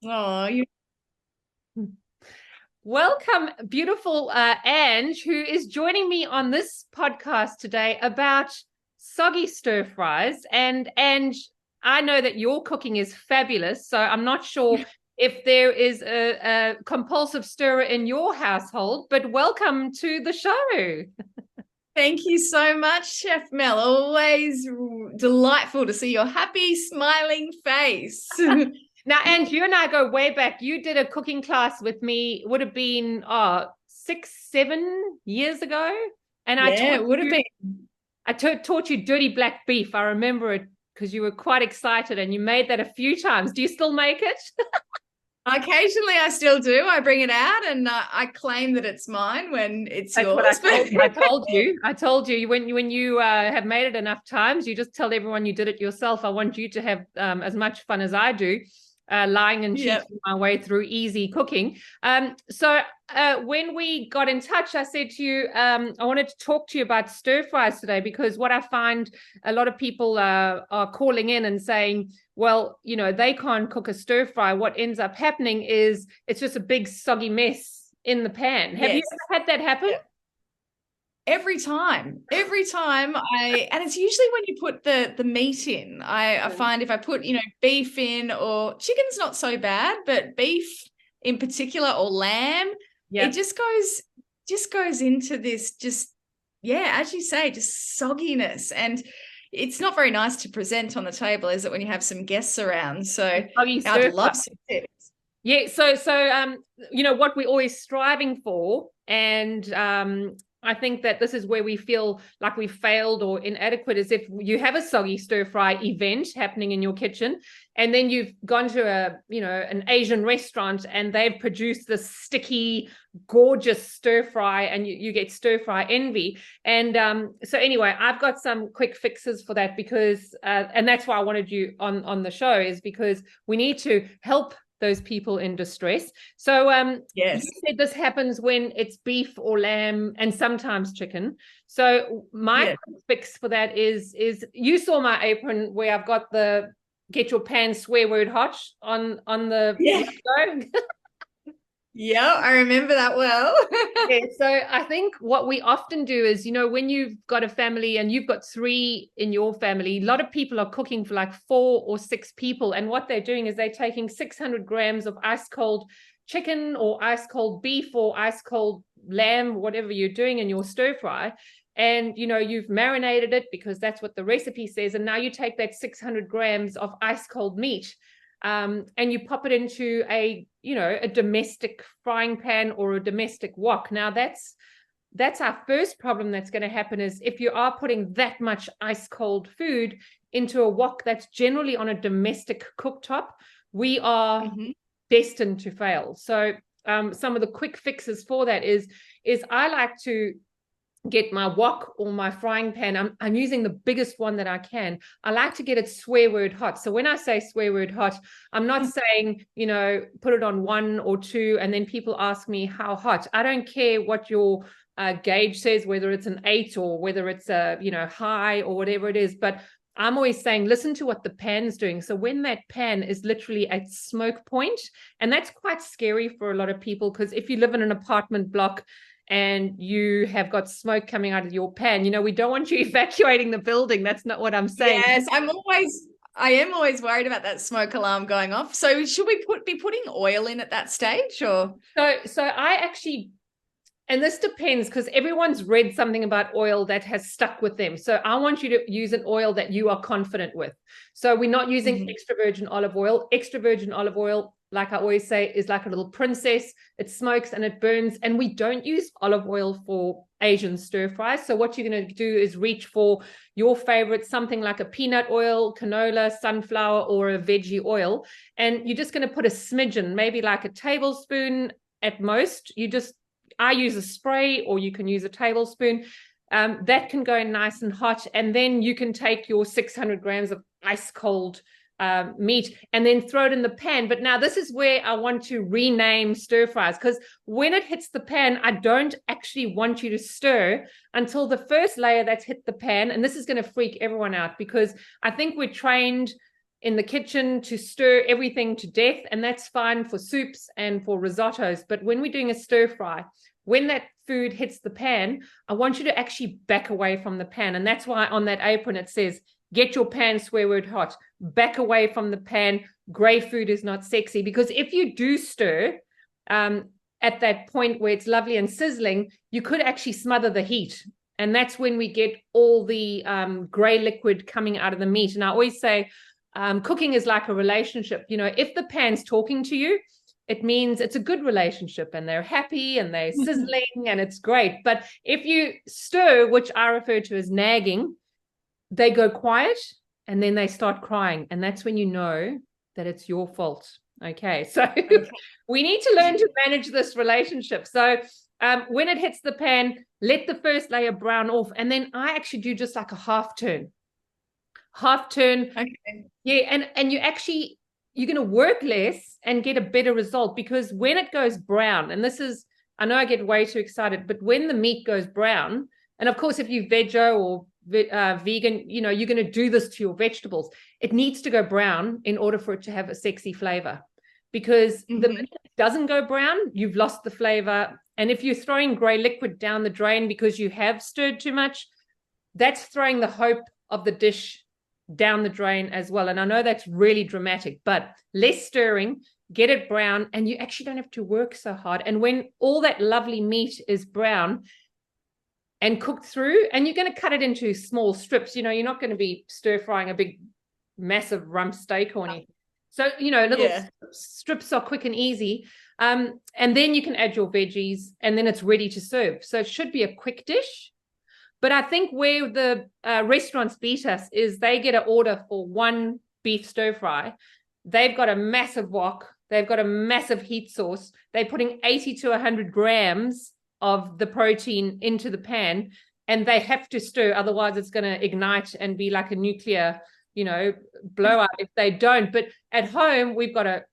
Oh, you Welcome, beautiful Ange, who is joining me on this podcast today about soggy stir fries. And Ange, I know that your cooking is fabulous, so I'm not sure if there is a compulsive stirrer in your household, but welcome to the show. thank you so much, Chef Mel. Always delightful to see your happy, smiling face. Now, Ange, you and I go way back. You did a cooking class with me, would have been 6, 7 years ago. And I Yeah, taught it would have you been. taught you dirty black beef. I remember it because you were quite excited and you made that a few times. Do you still make it? Occasionally, I still do. I bring it out and I claim that it's mine when it's That's what I yours. But told you. I told you. I told you when you have made it enough times, you just tell everyone you did it yourself. I want you to have as much fun as I do, lying and yeah, cheating my way through easy cooking. So when we got in touch, I said to you, I wanted to talk to you about stir fries today because what I find a lot of people are calling in and saying, well, they can't cook a stir fry. What ends up happening is it's just a big soggy mess in the pan. Have you yes. ever had that happen? Yeah. Every time and it's usually when you put the meat in. I find if I put, beef in, or chicken's not so bad, but beef in particular, or lamb, it Yeah. just goes into this, just, yeah, as you say, just sogginess. And it's not very nice to present on the table, is it, when you have some guests around? So Soggy I'd stir fry. love some tips. Yeah, so what we're always striving for, and I think that this is where we feel like we failed or inadequate, is if you have a soggy stir fry event happening in your kitchen, and then you've gone to an Asian restaurant and they've produced this sticky, gorgeous stir fry, and you get stir fry envy. And so anyway, I've got some quick fixes for that because, and that's why I wanted you on the show, is because we need to help those people in distress. So you Yes. said this happens when it's beef or lamb and sometimes chicken. So my Yeah. quick fix for that is you saw my apron where I've got the get your pan swear word hot on the Yeah. logo. Yeah, I remember that well. Yeah, so I think what we often do is, when you've got a family and you've got three in your family, a lot of people are cooking for like 4 or 6 people. And what they're doing is they're taking 600 grams of ice cold chicken or ice cold beef or ice cold lamb, whatever you're doing in your stir fry. And, you've marinated it because that's what the recipe says. And now you take that 600 grams of ice cold meat, and you pop it into a domestic frying pan or a domestic wok. Now that's our first problem that's going to happen, is if you are putting that much ice cold food into a wok that's generally on a domestic cooktop, we are Mhm. destined to fail. So some of the quick fixes for that is I like to get my wok or my frying pan. I'm using the biggest one that I can. I like to get it swear word hot. So when I say swear word hot, I'm not saying, put it on 1 or 2 and then people ask me how hot. I don't care what your gauge says, whether it's an 8 or whether it's a, high or whatever it is. But I'm always saying, listen to what the pan's doing. So when that pan is literally at smoke point, and that's quite scary for a lot of people, because if you live in an apartment block and you have got smoke coming out of your pan, we don't want you evacuating the building. That's not what I'm saying. Yes, I am always worried about that smoke alarm going off. So should we be putting oil in at that stage, or? So I actually, and this depends because everyone's read something about oil that has stuck with them. So I want you to use an oil that you are confident with. So we're not using Mhm. extra virgin olive oil. Extra virgin olive oil, like I always say, is like a little princess. It smokes and it burns. And we don't use olive oil for Asian stir fries. So what you're going to do is reach for your favorite, something like a peanut oil, canola, sunflower, or a veggie oil. And you're just going to put a smidgen, maybe like a tablespoon at most. I use a spray, or you can use a tablespoon. That can go nice and hot. And then you can take your 600 grams of ice cold meat and then throw it in the pan. But now this is where I want to rename stir fries, because when it hits the pan, I don't actually want you to stir until the first layer that's hit the pan. And this is going to freak everyone out, because I think we're trained in the kitchen to stir everything to death, and that's fine for soups and for risottos. But when we're doing a stir fry, when that food hits the pan, I want you to actually back away from the pan. And that's why on that apron it says, get your pan swear word hot, back away from the pan. Gray food is not sexy. Because if you do stir at that point where it's lovely and sizzling, you could actually smother the heat. And that's when we get all the gray liquid coming out of the meat. And I always say, cooking is like a relationship. You know, if the pan's talking to you, it means it's a good relationship and they're happy and they're sizzling and it's great. But if you stir, which I refer to as nagging, they go quiet and then they start crying. And that's when you know that it's your fault. Okay. So we need to learn to manage this relationship. So when it hits the pan, let the first layer brown off. And then I actually do just like a half turn. Okay. Yeah. And you're going to work less and get a better result, because when it goes brown, and this is, I know I get way too excited, but when the meat goes brown, and of course, if you're veggie or vegan, you know, you're going to do this to your vegetables. It needs to go brown in order for it to have a sexy flavor, because the minute it doesn't go brown, you've lost the flavor. And if you're throwing gray liquid down the drain because you have stirred too much, that's throwing the hope of the dish down the drain as well. And I know that's really dramatic, but less stirring, get it brown, and you actually don't have to work so hard. And when all that lovely meat is brown and cooked through, and you're going to cut it into small strips, you know, you're not going to be stir frying a big massive rump steak or anything. So, you know, little strips are quick and easy. And then you can add your veggies and then it's ready to serve. So it should be a quick dish. But I think where the restaurants beat us is they get an order for one beef stir fry. They've got a massive wok. They've got a massive heat source. They're putting 80 to 100 grams of the protein into the pan, and they have to stir. Otherwise, it's going to ignite and be like a nuclear, you know, blowout if they don't. But at home, we've got a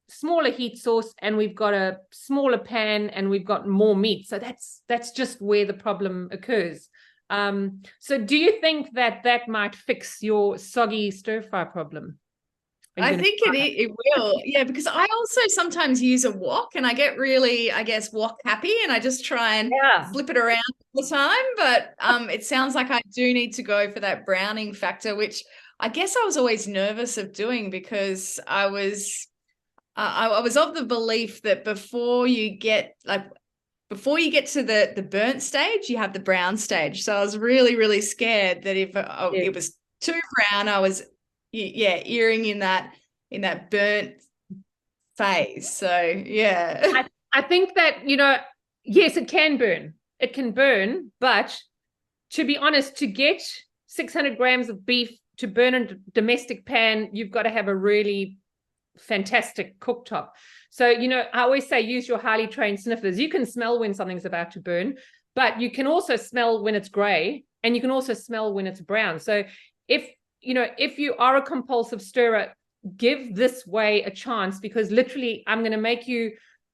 smaller heat source and we've got a smaller pan and we've got more meat. So that's just where the problem occurs. So do you think that might fix your soggy stir fry problem? I think it will. Yeah, because I also sometimes use a wok and I get really, I guess, wok happy, and I just try and flip it around all the time. But it sounds like I do need to go for that browning factor, which I guess I was always nervous of doing, because I was of the belief that before you get to the burnt stage, you have the brown stage. So I was really, really scared that if it was too brown, I was earing in that burnt phase. So I think that, you know, yes, it can burn, but to be honest, to get 600 grams of beef to burn in a domestic pan, you've got to have a really fantastic cooktop. So, you know, I always say use your highly trained sniffers. You can smell when something's about to burn, but you can also smell when it's gray, and you can also smell when it's brown. So if you are a compulsive stirrer, give this way a chance, because literally I'm going to make you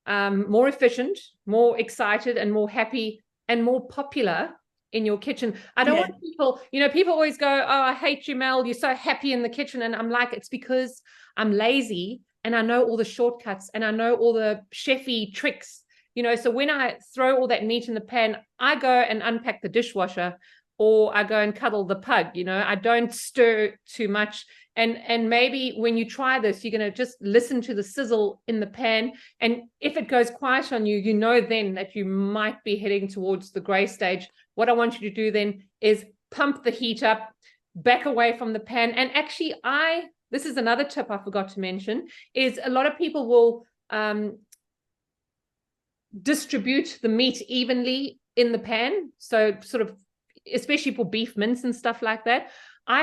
more efficient, more excited, and more happy and more popular in your kitchen. I don't want people always go, oh, I hate you, Mel, you're so happy in the kitchen. And I'm like, it's because I'm lazy and I know all the shortcuts and I know all the chefy tricks, you know. So when I throw all that meat in the pan, I go and unpack the dishwasher, or I go and cuddle the pug, you know. I don't stir too much. And maybe when you try this, you're going to just listen to the sizzle in the pan. And if it goes quiet on you, you know then that you might be heading towards the gray stage. What I want you to do then is pump the heat up, back away from the pan. And actually, this is another tip I forgot to mention, is a lot of people will distribute the meat evenly in the pan. So sort of, especially for beef mince and stuff like that. I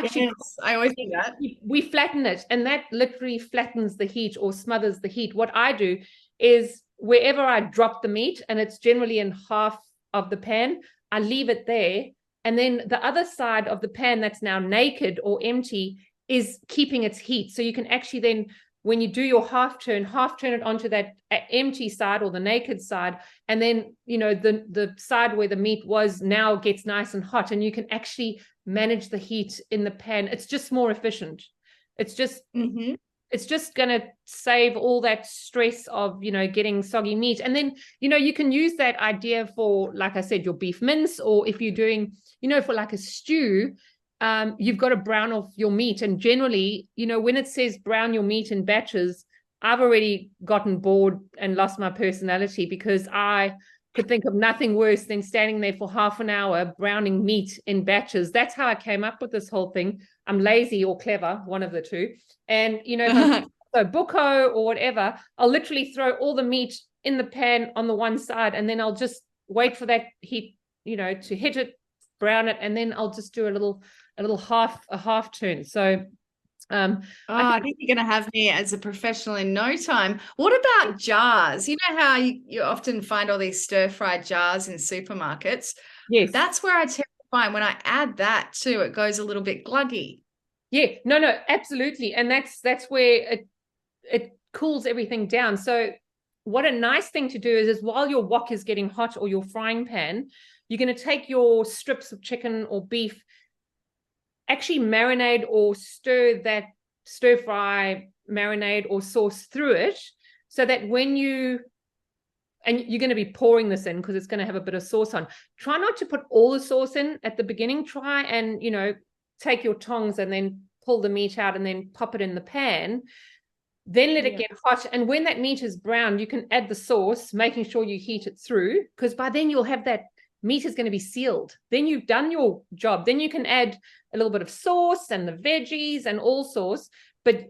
always do that. We flatten it, and that literally flattens the heat or smothers the heat. What I do is wherever I drop the meat, and it's generally in half of the pan, I leave it there. And then the other side of the pan that's now naked or empty is keeping its heat. So you can actually then, when you do your half turn it onto that empty side or the naked side. And then, you know, the side where the meat was now gets nice and hot, and you can actually manage the heat in the pan. It's just more efficient. It's just Mm-hmm. it's just going to save all that stress of, getting soggy meat. And then, you can use that idea for, like I said, your beef mince, or if you're doing, for like a stew, you've got to brown off your meat. And generally, when it says brown your meat in batches, I've already gotten bored and lost my personality, because I could think of nothing worse than standing there for half an hour browning meat in batches. That's how I came up with this whole thing. I'm lazy or clever, one of the two. And, if I'm so buko or whatever, I'll literally throw all the meat in the pan on the one side, and then I'll just wait for that heat, to hit it, brown it, and then I'll just do a half turn. So I think you're going to have me as a professional in no time. What about jars? You know how you often find all these stir-fried jars in supermarkets? Yes. That's where I tend to find when I add that too, it goes a little bit gluggy. Yeah, no, absolutely. And that's where it cools everything down. So what a nice thing to do is while your wok is getting hot, or your frying pan, you're going to take your strips of chicken or beef, actually marinate or stir fry marinade or sauce through it, so that and you're going to be pouring this in because it's going to have a bit of sauce on. Try not to put all the sauce in at the beginning. Try and, take your tongs and then pull the meat out and then pop it in the pan. Then let it get hot. And when that meat is brown, you can add the sauce, making sure you heat it through, because by then you'll have that meat is going to be sealed. Then you've done your job. Then you can add a little bit of sauce and the veggies and all sorts. But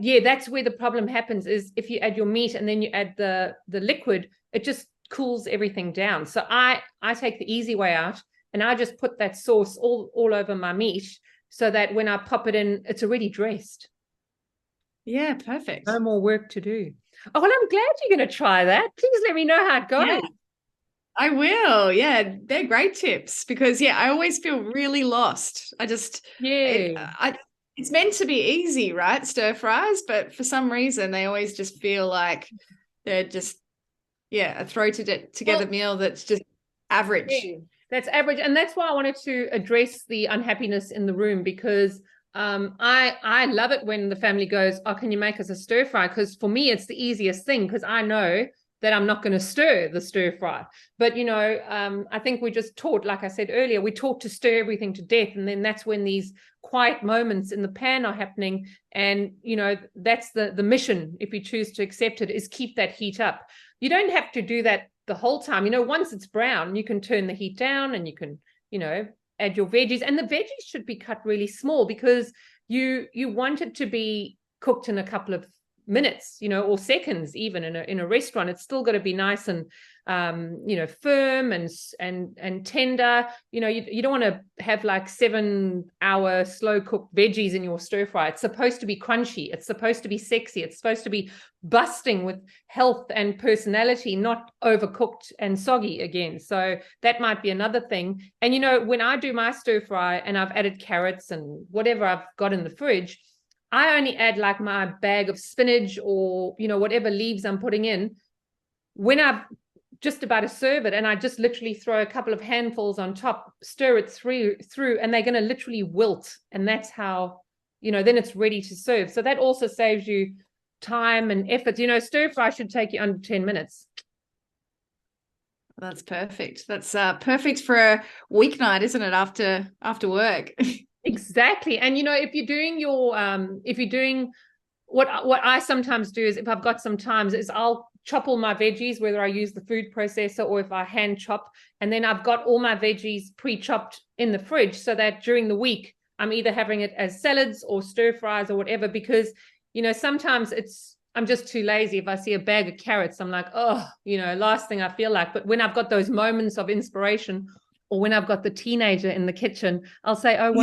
yeah, that's where the problem happens, is if you add your meat and then you add the liquid, it just cools everything down. So I take the easy way out, and I just put that sauce all over my meat, so that when I pop it in, it's already dressed. Yeah, perfect. No more work to do. Oh, well, I'm glad you're going to try that. Please let me know how it goes. Yeah, I will. Yeah, they're great tips, because I always feel really lost. It's meant to be easy, right? Stir fries, but for some reason they always just feel like they're just a throw together meal that's just average. Yeah, that's average. And that's why I wanted to address the unhappiness in the room, because I love it when the family goes, oh, can you make us a stir fry? Because for me, it's the easiest thing, because I know that I'm not going to stir the stir fry. But, I think we just taught, like I said earlier, we taught to stir everything to death. And then that's when these quiet moments in the pan are happening. And, that's the mission, if you choose to accept it, is keep that heat up. You don't have to do that the whole time. Once it's brown, you can turn the heat down, and you can, add your veggies. And the veggies should be cut really small, because you want it to be cooked in a couple of minutes, or seconds, even in a restaurant. It's still got to be nice and firm and tender. You don't want to have like 7-hour slow cooked veggies in your stir fry. It's supposed to be crunchy. It's supposed to be sexy. It's supposed to be busting with health and personality, not overcooked and soggy again. So that might be another thing. And when I do my stir fry and I've added carrots and whatever I've got in the fridge, I only add like my bag of spinach or, whatever leaves I'm putting in when I've just about to serve it. And I just literally throw a couple of handfuls on top, stir it through, and they're going to literally wilt. And that's how, then it's ready to serve. So that also saves you time and effort. Stir fry should take you under 10 minutes. That's perfect. That's perfect for a weeknight, isn't it? After work. Exactly. And if you're doing what I sometimes do is, if I've got some time, is I'll chop all my veggies, whether I use the food processor or if I hand chop, and then I've got all my veggies pre-chopped in the fridge, so that during the week I'm either having it as salads or stir fries or whatever. Because sometimes I'm just too lazy. If I see a bag of carrots, I'm like, oh, last thing I feel like. But when I've got those moments of inspiration, or when I've got the teenager in the kitchen, I'll say, oh,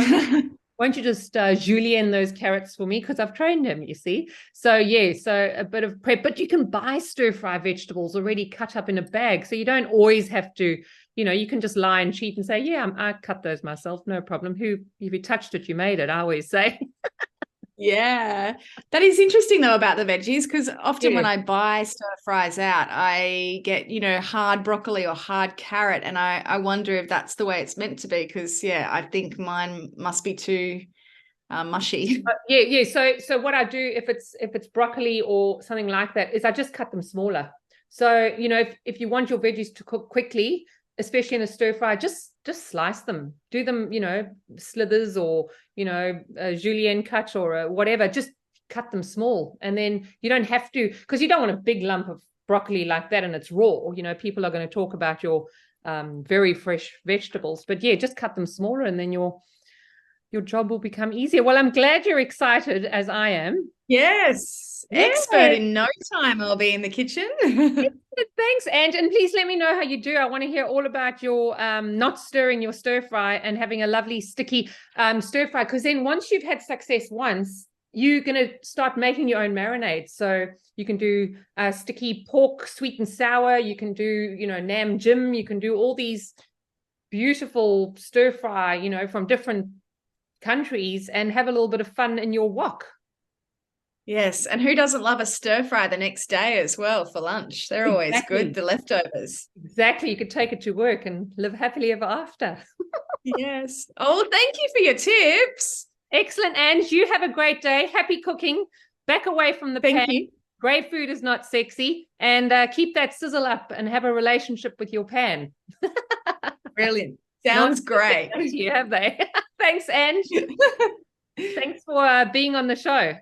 won't you just julienne those carrots for me? Because I've trained him, you see. So, so a bit of prep. But you can buy stir-fry vegetables already cut up in a bag. So you don't always have to, you can just lie and cheat and say, yeah, I cut those myself, no problem. If you touched it, you made it, I always say. Yeah, that is interesting though about the veggies, because often when I buy stir fries out, I get, hard broccoli or hard carrot, and I wonder if that's the way it's meant to be, because I think mine must be too mushy. Yeah. So what I do if it's broccoli or something like that is I just cut them smaller. So, you know, if you want your veggies to cook quickly, especially in a stir fry, just slice them, do them, you know, slithers or, you know, a julienne cut or a whatever, just cut them small. And then you don't have to, because you don't want a big lump of broccoli like that and it's raw. You know, people are going to talk about your very fresh vegetables, but yeah, just cut them smaller and then your job will become easier. Well, I'm glad you're excited as I am. Yes. Yeah. Expert in no time. I'll be in the kitchen. Thanks, Ange. And please let me know how you do. I want to hear all about your not stirring your stir fry and having a lovely sticky stir fry. Because then once you've had success once, you're going to start making your own marinades. So you can do sticky pork, sweet and sour. You can do, you know, nam jim. You can do all these beautiful stir fry, you know, from different countries and have a little bit of fun in your wok. Yes, and who doesn't love a stir fry the next day as well for lunch? They're always good, the leftovers. Exactly. You could take it to work and live happily ever after. Yes. Oh, thank you for your tips. Excellent, Ange. You have a great day. Happy cooking. Back away from the pan. Thank you. Great food is not sexy. And keep that sizzle up and have a relationship with your pan. Brilliant. Sounds great. You have they. Thanks, Ange. Thanks for being on the show.